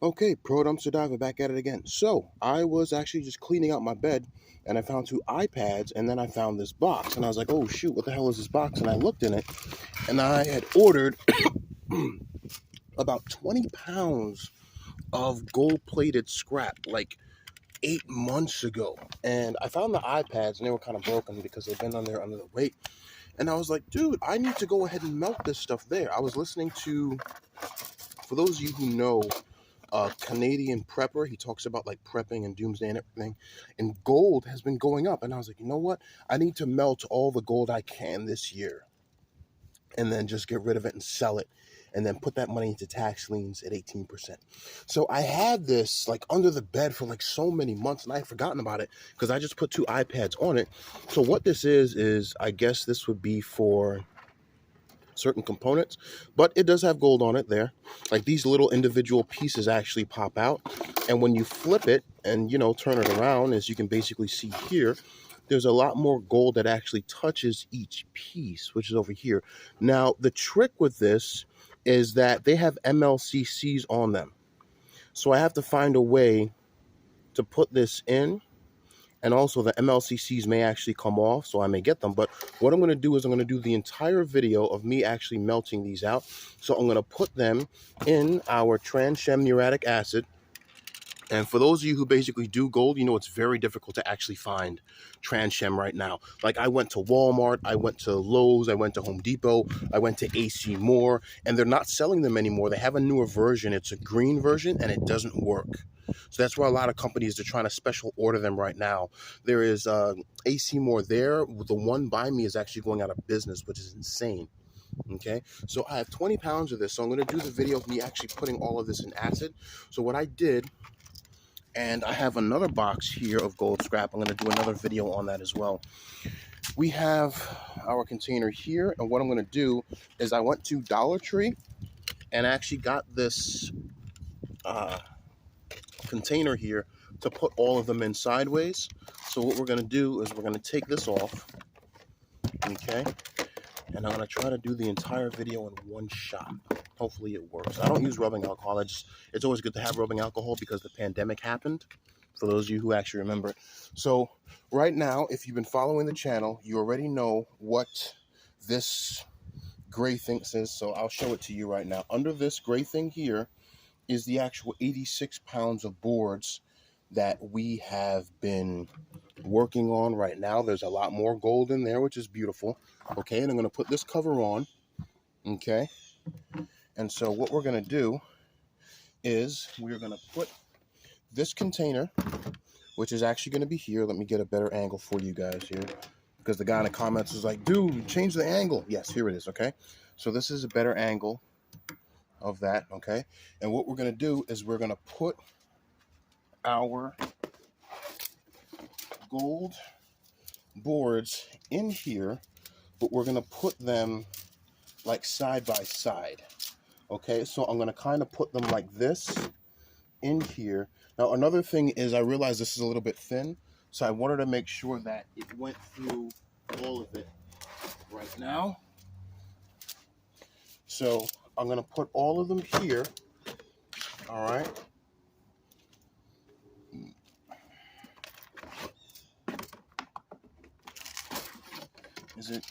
Okay, Pro Dumpster Diver back at it again. So I was actually just cleaning out my bed and I found two iPads and then I found this box and I was like, oh shoot, what the hell is this box? And I looked in it and I had ordered about 20 pounds of gold plated scrap like 8 months ago. And I found the iPads and they were kind of broken because they've been on there under the weight. And I was like, dude, I need to go ahead and melt this stuff there. I was listening to, for those of you who know, Canadian prepper. He talks about like prepping and doomsday and everything. And gold has been going up. And I was like, you know what? I need to melt all the gold I can this year and then just get rid of it and sell it and then put that money into tax liens at 18%. So I had this like under the bed for like so many months and I had forgotten about it because I just put two iPads on it. So what this is I guess this would be for certain components, but it does have gold on it there. Like these little individual pieces actually pop out, and when you flip it and turn it around, as you can basically see here, there's a lot more gold that actually touches each piece, which is over here. Now the trick with this is that they have MLCCs on them, so I have to find a way to put this in, and also the MLCCs may actually come off, so I may get them. But what I'm going to do is I'm going to do the entire video of me actually melting these out. So I'm going to put them in our transhem muriatic acid. And for those of you who basically do gold, it's very difficult to actually find transhem right now. Like I went to Walmart, I went to Lowe's, I went to Home Depot, I went to AC Moore, and they're not selling them anymore. They have a newer version. It's a green version, and it doesn't work. So that's why a lot of companies are trying to special order them right now. There is AC Moore there. The one by me is actually going out of business, which is insane. Okay, so I have 20 pounds of this. So I'm going to do the video of me actually putting all of this in acid. So what I did, and I have another box here of gold scrap. I'm going to do another video on that as well. We have our container here, and what I'm going to do is I went to Dollar Tree and actually got this container here to put all of them in sideways. So what we're going to do is we're going to take this off, okay, and I'm going to try to do the entire video in one shot. Hopefully it works. I don't use rubbing alcohol. It's always good to have rubbing alcohol because the pandemic happened, for those of you who actually remember. So right now, if you've been following the channel, you already know what this gray thing says. So I'll show it to you right now. Under this gray thing here is the actual 86 pounds of boards that we have been working on right now. There's a lot more gold in there, which is beautiful. Okay, and I'm going to put this cover on. Okay, and so what we're going to do is we're going to put this container, which is actually going to be here. Let me get a better angle for you guys here, because the guy in the comments was like, dude, change the angle. Yes, here it is. Okay, so this is a better angle of that. Okay, and what we're going to do is we're going to put our gold boards in here, but we're going to put them like side by side. Okay, so I'm going to kind of put them like this in here. Now another thing is I realized this is a little bit thin, so I wanted to make sure that it went through all of it right now. So I'm going to put all of them here. All right.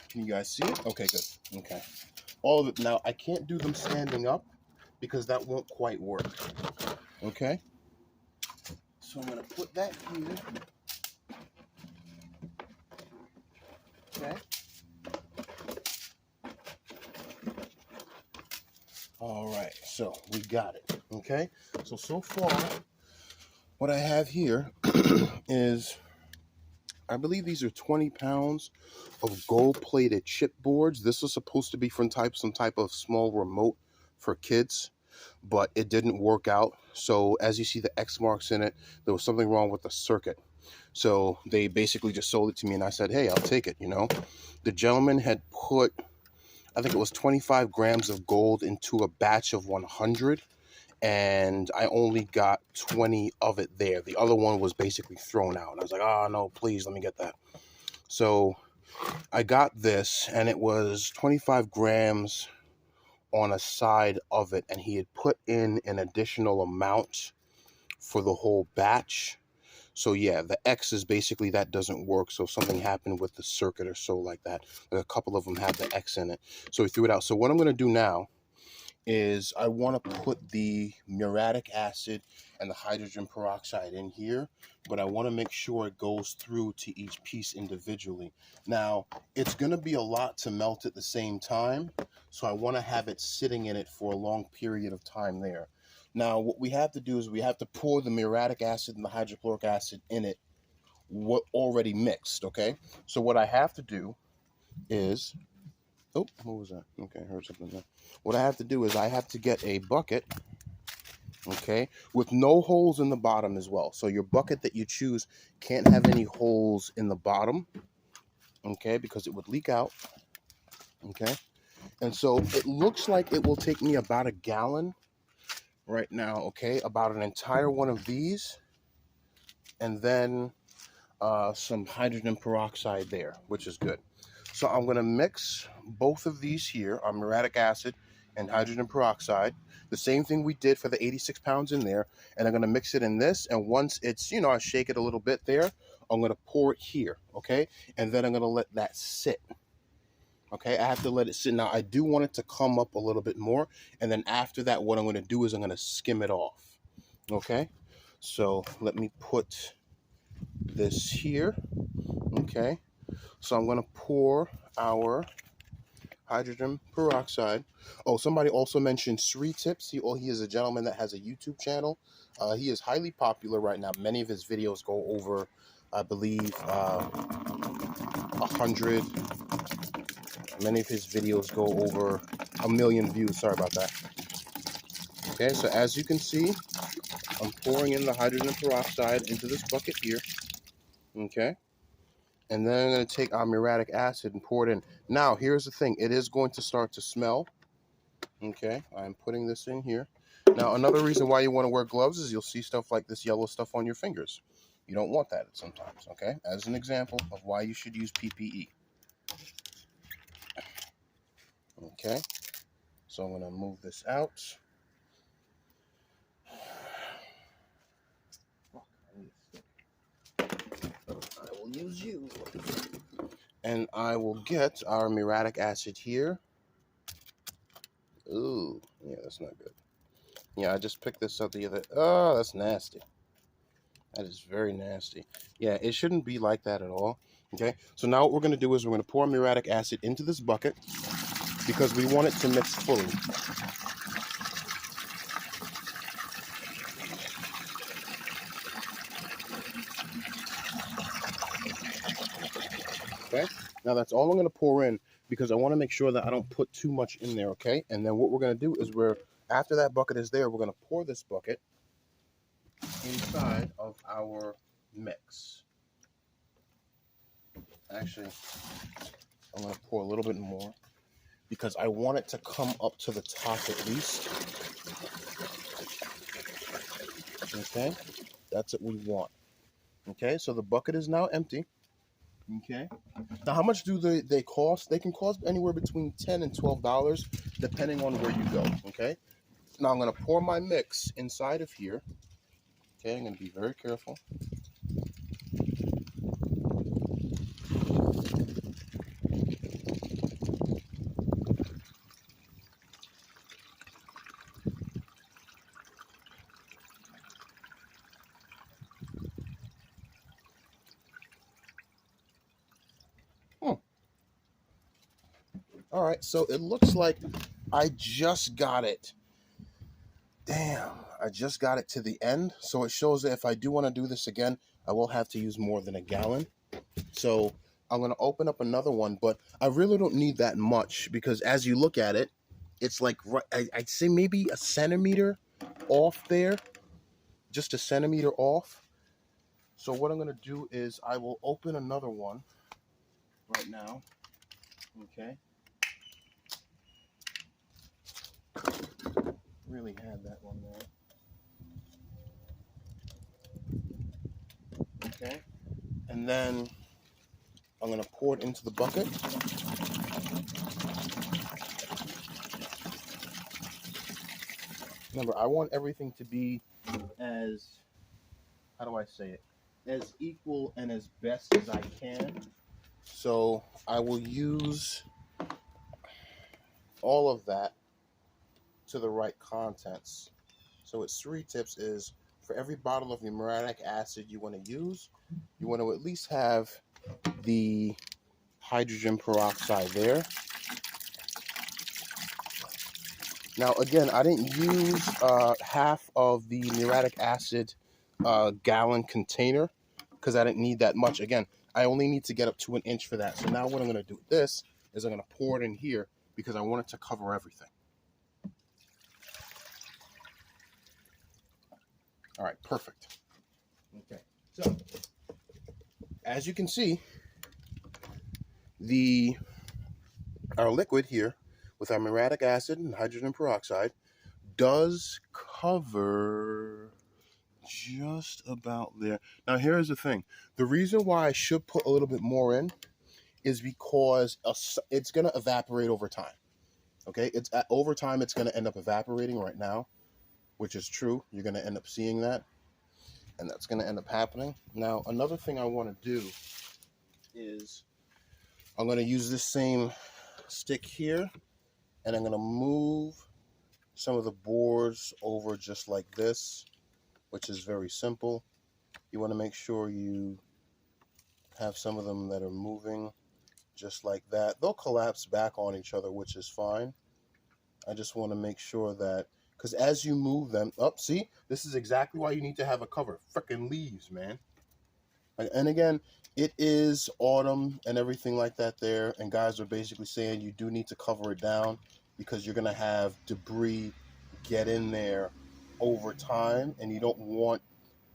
Can you guys see it? Okay, good. Okay. All of it. Now I can't do them standing up because that won't quite work. Okay. So I'm going to put that here. Okay. All right. So we got it. Okay. So far, what I have here is, I believe these are 20 pounds of gold-plated chipboards. This was supposed to be from some type of small remote for kids, but it didn't work out. So as you see the X marks in it, there was something wrong with the circuit. So they basically just sold it to me, and I said, hey, I'll take it, The gentleman had put, I think it was 25 grams of gold into a batch of 100, and I only got 20 of it there. The other one was basically thrown out. And I was like, oh, no, please, let me get that. So I got this, and it was 25 grams on a side of it, and he had put in an additional amount for the whole batch. So yeah, the X is basically that doesn't work. So something happened with the circuit or so like that. Like a couple of them have the X in it. So he threw it out. So what I'm going to do now is I want to put the muriatic acid and the hydrogen peroxide in here, but I want to make sure it goes through to each piece individually. Now, it's going to be a lot to melt at the same time, so I want to have it sitting in it for a long period of time there. Now, what we have to do is we have to pour the muriatic acid and the hydrochloric acid in it, what already mixed, okay? So what I have to do is, oh, what was that? Okay, I heard something there. What I have to do is I have to get a bucket, okay, with no holes in the bottom as well. So your bucket that you choose can't have any holes in the bottom, okay, because it would leak out, okay? And so it looks like it will take me about a gallon right now, okay, about an entire one of these, and then some hydrogen peroxide there, which is good. So I'm going to mix both of these here, our muriatic acid and hydrogen peroxide, the same thing we did for the 86 pounds in there, and I'm going to mix it in this, and once it's, you know, I shake it a little bit there, I'm going to pour it here, okay? And then I'm going to let that sit, okay? I have to let it sit. Now, I do want it to come up a little bit more, and then after that, what I'm going to do is I'm going to skim it off, okay? So let me put this here, okay? So I'm going to pour our hydrogen peroxide. Oh, somebody also mentioned Sri Tips. He is a gentleman that has a YouTube channel. He is highly popular right now. Many of his videos go over, I believe, 100. Many of his videos go over 1 million views. Sorry about that. Okay, so as you can see, I'm pouring in the hydrogen peroxide into this bucket here. Okay. And then I'm going to take our muriatic acid and pour it in. Now, here's the thing. It is going to start to smell. Okay, I'm putting this in here. Now, another reason why you want to wear gloves is you'll see stuff like this yellow stuff on your fingers. You don't want that sometimes, okay? As an example of why you should use PPE. Okay, so I'm going to move this out. I will use you. And I will get our muriatic acid here. Ooh, yeah, that's not good. Yeah, I just picked this up the other. Oh, that's nasty. That is very nasty. Yeah, it shouldn't be like that at all. Okay, so now what we're going to do is we're going to pour muriatic acid into this bucket because we want it to mix fully. Okay, now that's all I'm going to pour in because I want to make sure that I don't put too much in there, okay? And then what we're going to do is after that bucket is there, we're going to pour this bucket inside of our mix. Actually, I'm going to pour a little bit more because I want it to come up to the top at least. Okay, that's what we want. Okay, so the bucket is now empty. Okay, now how much do they cost? They can cost anywhere between $10 and $12 depending on where you go. Okay, now I'm going to pour my mix inside of here. Okay, I'm going to be very careful. All right, so it looks like I just got it. Damn, I just got it to the end. So it shows that if I do want to do this again, I will have to use more than a gallon. So I'm going to open up another one, but I really don't need that much because as you look at it, it's like, I'd say maybe a centimeter off there, just a centimeter off. So what I'm going to do is I will open another one right now. Okay. Really had that one there. Okay. And then I'm going to pour it into the bucket. Remember, I want everything to be as, how do I say it, as equal and as best as I can. So I will use all of that to the right contents. So its 3 tips is, for every bottle of muriatic acid you want to use, you want to at least have the hydrogen peroxide there. Now, again, I didn't use half of the muriatic acid gallon container because I didn't need that much. Again, I only need to get up to an inch for that. So now what I'm going to do with this is I'm going to pour it in here because I want it to cover everything. All right, perfect. Okay, so as you can see, our liquid here with our muriatic acid and hydrogen peroxide does cover just about there. Now, here's the thing. The reason why I should put a little bit more in is because it's going to evaporate over time. Okay, over time, it's going to end up evaporating right now, which is true. You're going to end up seeing that, and that's going to end up happening. Now, another thing I want to do is I'm going to use this same stick here, and I'm going to move some of the boards over just like this, which is very simple. You want to make sure you have some of them that are moving just like that. They'll collapse back on each other, which is fine. I just want to make sure that, because as you move them up, see, this is exactly why you need to have a cover. Frickin' leaves, man. And again, it is autumn and everything like that there, and guys are basically saying you do need to cover it down because you're going to have debris get in there over time, and you don't want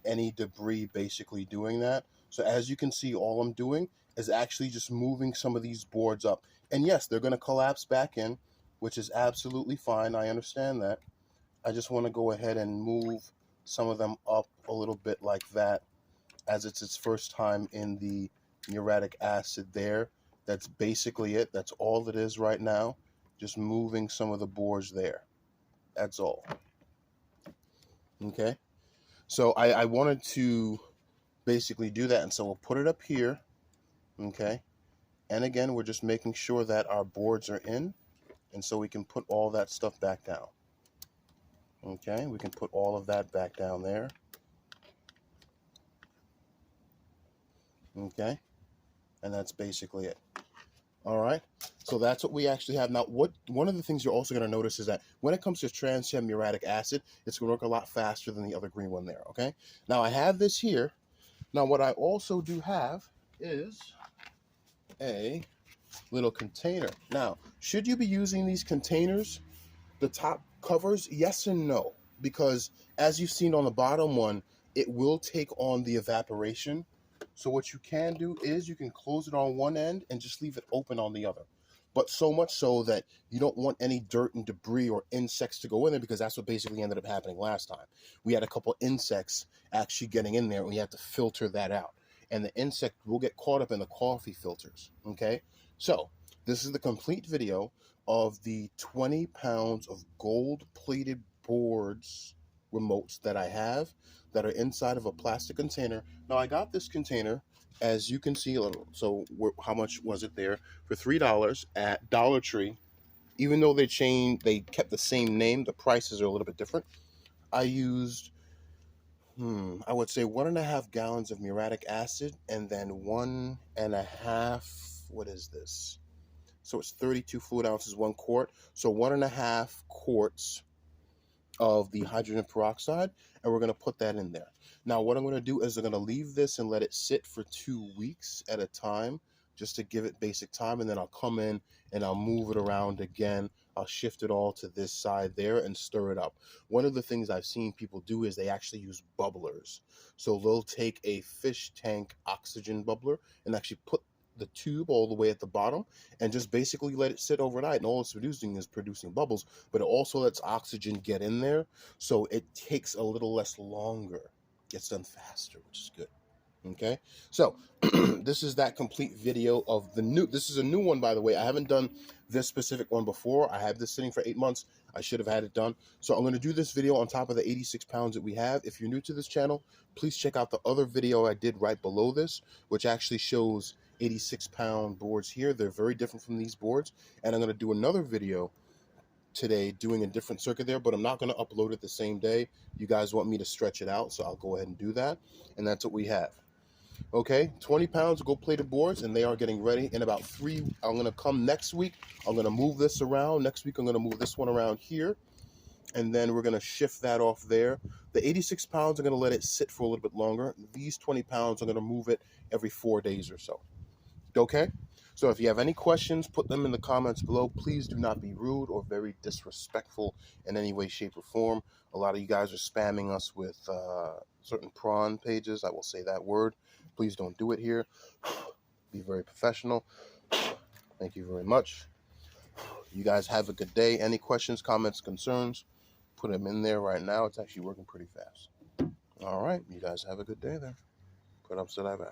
any debris basically doing that. So as you can see, all I'm doing is actually just moving some of these boards up. And yes, they're going to collapse back in, which is absolutely fine. I understand that. I just want to go ahead and move some of them up a little bit like that, as it's its first time in the muriatic acid there. That's basically it. That's all it is right now. Just moving some of the boards there. That's all. Okay. So I wanted to basically do that, and so we'll put it up here. Okay. And again, we're just making sure that our boards are in, and so we can put all that stuff back down. Okay, we can put all of that back down there. Okay, and that's basically it. All right, so that's what we actually have. Now, one of the things you're also going to notice is that when it comes to transgenic muriatic acid, it's going to work a lot faster than the other green one there, okay? Now, I have this here. Now, what I also do have is a little container. Now, should you be using these containers, the top covers? Yes and no, because as you've seen on the bottom one, it will take on the evaporation. So what you can do is you can close it on one end and just leave it open on the other. But so much so that you don't want any dirt and debris or insects to go in there, because that's what basically ended up happening last time. We had a couple insects actually getting in there, and we had to filter that out. And the insect will get caught up in the coffee filters, okay? So this is the complete video of the 20 pounds of gold-plated boards remotes that I have that are inside of a plastic container. Now, I got this container, as you can see, so how much was it there? For $3 at Dollar Tree. Even though they kept the same name, the prices are a little bit different. I used, I would say 1.5 gallons of muriatic acid, and then 1.5, what is this? So it's 32 fluid ounces, 1 quart. So 1.5 quarts of the hydrogen peroxide, and we're going to put that in there. Now, what I'm going to do is I'm going to leave this and let it sit for 2 weeks at a time, just to give it basic time, and then I'll come in and I'll move it around again. I'll shift it all to this side there and stir it up. One of the things I've seen people do is they actually use bubblers. So they'll take a fish tank oxygen bubbler and actually put the tube all the way at the bottom and just basically let it sit overnight, and all it's producing is producing bubbles, but it also lets oxygen get in there, so it takes a little less longer, gets done faster, which is good. Okay, so this is that complete video of this is a new one, by the way. I haven't done this specific one before. I have this sitting for 8 months. I should have had it done. So I'm going to do this video on top of the 86 pounds that we have. If you're new to this channel, please check out the other video I did right below this, which actually shows 86-pound boards here. They're very different from these boards. And I'm going to do another video today doing a different circuit there, but I'm not going to upload it the same day. You guys want me to stretch it out, so I'll go ahead and do that. And that's what we have. Okay, 20 pounds gold plated boards, and they are getting ready in about 3. I'm going to come next week. I'm going to move this around. Next week, I'm going to move this one around here, and then we're going to shift that off there. The 86 pounds, I'm going to let it sit for a little bit longer. These 20 pounds, I'm going to move it every 4 days or so. Okay? So if you have any questions, put them in the comments below. Please do not be rude or very disrespectful in any way, shape, or form. A lot of you guys are spamming us with certain prawn pages. I will say that word. Please don't do it here. Be very professional. Thank you very much. You guys have a good day. Any questions, comments, concerns, put them in there right now. It's actually working pretty fast. All right. You guys have a good day there. Put up, still have out.